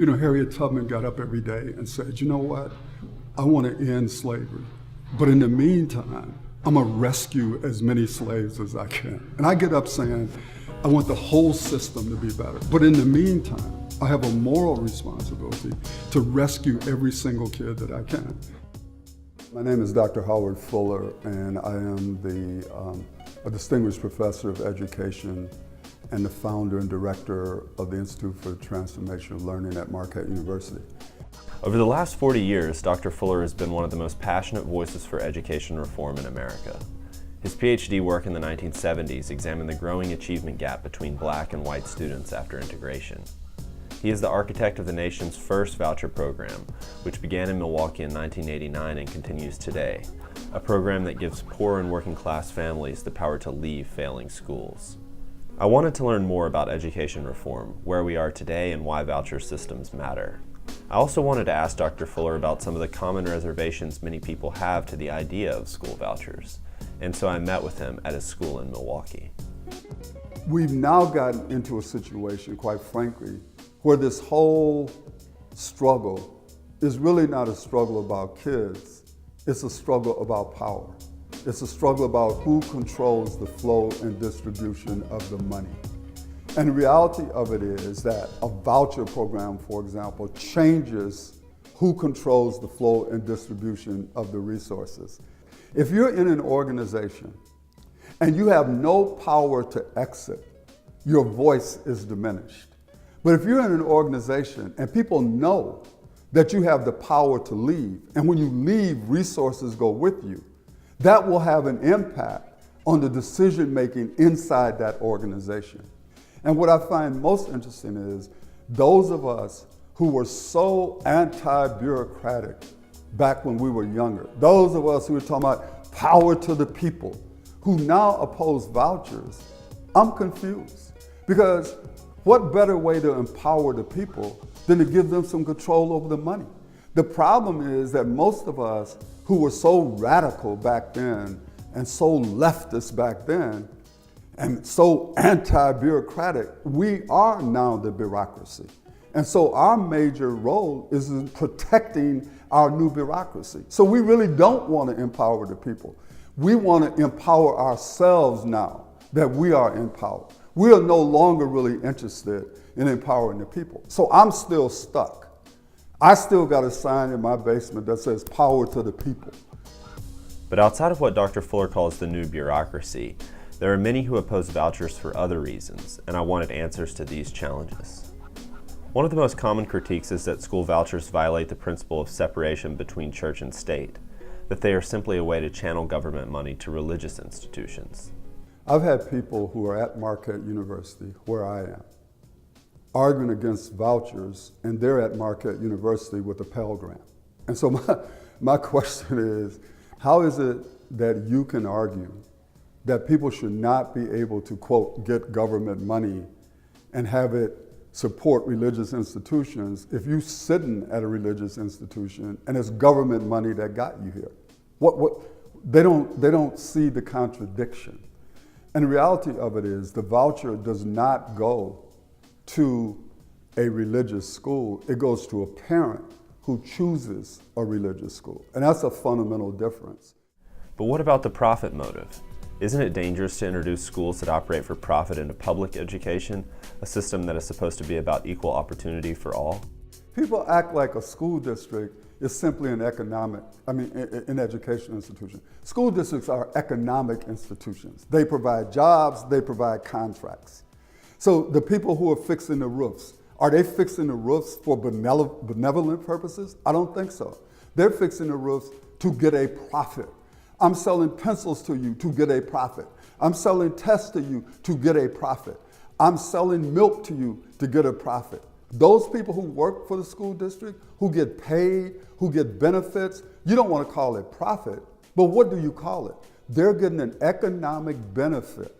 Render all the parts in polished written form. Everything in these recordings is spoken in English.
Harriet Tubman got up every day and said, you know what? I want to end slavery. But in the meantime, I'm going to rescue as many slaves as I can. And I get up saying, I want the whole system to be better. But in the meantime, I have a moral responsibility to rescue every single kid that I can. My name is Dr. Howard Fuller, and I am a distinguished professor of education and the founder and director of the Institute for Transformational Learning at Marquette University. Over the last 40 years, Dr. Fuller has been one of the most passionate voices for education reform in America. His PhD work in the 1970s examined the growing achievement gap between black and white students after integration. He is the architect of the nation's first voucher program, which began in Milwaukee in 1989 and continues today, a program that gives poor and working class families the power to leave failing schools. I wanted to learn more about education reform, where we are today, and why voucher systems matter. I also wanted to ask Dr. Fuller about some of the common reservations many people have to the idea of school vouchers, and so I met with him at his school in Milwaukee. We've now gotten into a situation, quite frankly, where this whole struggle is really not a struggle about kids, it's a struggle about power. It's a struggle about who controls the flow and distribution of the money. And the reality of it is that a voucher program, for example, changes who controls the flow and distribution of the resources. If you're in an organization and you have no power to exit, your voice is diminished. But if you're in an organization and people know that you have the power to leave, and when you leave, resources go with you, that will have an impact on the decision making inside that organization. And what I find most interesting is those of us who were so anti-bureaucratic back when we were younger, those of us who were talking about power to the people, who now oppose vouchers, I'm confused. Because what better way to empower the people than to give them some control over the money? The problem is that most of us who were so radical back then and so leftist back then and so anti-bureaucratic, we are now the bureaucracy. And so our major role is in protecting our new bureaucracy. So we really don't want to empower the people. We want to empower ourselves now that we are in power. We are no longer really interested in empowering the people. So I'm still stuck. I still got a sign in my basement that says power to the people. But outside of what Dr. Fuller calls the new bureaucracy, there are many who oppose vouchers for other reasons, and I wanted answers to these challenges. One of the most common critiques is that school vouchers violate the principle of separation between church and state, that they are simply a way to channel government money to religious institutions. I've had people who are at Marquette University, where I am, arguing against vouchers, and they're at Marquette University with a Pell Grant. And so my question is, how is it that you can argue that people should not be able to, quote, get government money and have it support religious institutions if you're sitting at a religious institution and it's government money that got you here? They don't see the contradiction. And the reality of it is the voucher does not go to a religious school, it goes to a parent who chooses a religious school. And that's a fundamental difference. But what about the profit motive? Isn't it dangerous to introduce schools that operate for profit into public education, a system that is supposed to be about equal opportunity for all? People act like a school district is simply an educational institution. School districts are economic institutions. They provide jobs, they provide contracts. So the people who are fixing the roofs, are they fixing the roofs for benevolent purposes? I don't think so. They're fixing the roofs to get a profit. I'm selling pencils to you to get a profit. I'm selling tests to you to get a profit. I'm selling milk to you to get a profit. Those people who work for the school district, who get paid, who get benefits, you don't want to call it profit, but what do you call it? They're getting an economic benefit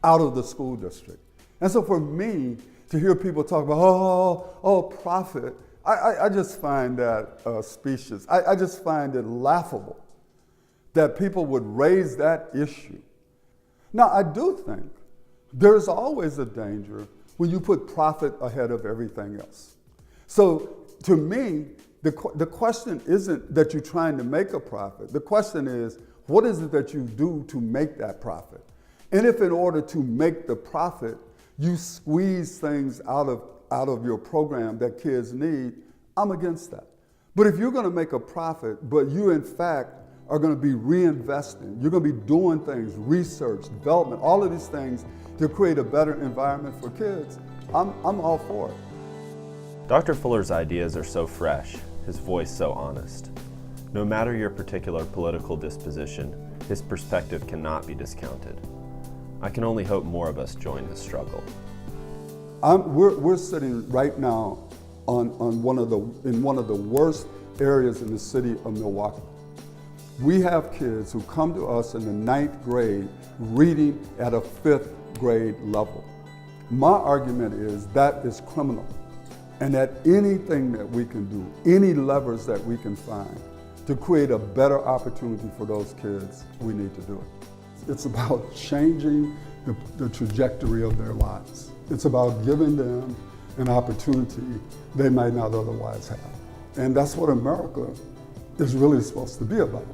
out of the school district. And so for me, to hear people talk about, profit, I just find that specious. I just find it laughable that people would raise that issue. Now, I do think there's always a danger when you put profit ahead of everything else. So to me, the question isn't that you're trying to make a profit. The question is, what is it that you do to make that profit? And if in order to make the profit, you squeeze things out of your program that kids need, I'm against that. But if you're going to make a profit, but you in fact are going to be reinvesting, you're going to be doing things, research, development, all of these things to create a better environment for kids, I'm all for it. Dr. Fuller's ideas are so fresh, his voice so honest. No matter your particular political disposition, his perspective cannot be discounted. I can only hope more of us join his struggle. We're sitting right now in one of the worst areas in the city of Milwaukee. We have kids who come to us in the 9th grade reading at a 5th grade level. My argument is that is criminal, and that anything that we can do, any levers that we can find to create a better opportunity for those kids, we need to do it. It's about changing the trajectory of their lives. It's about giving them an opportunity they might not otherwise have. And that's what America is really supposed to be about.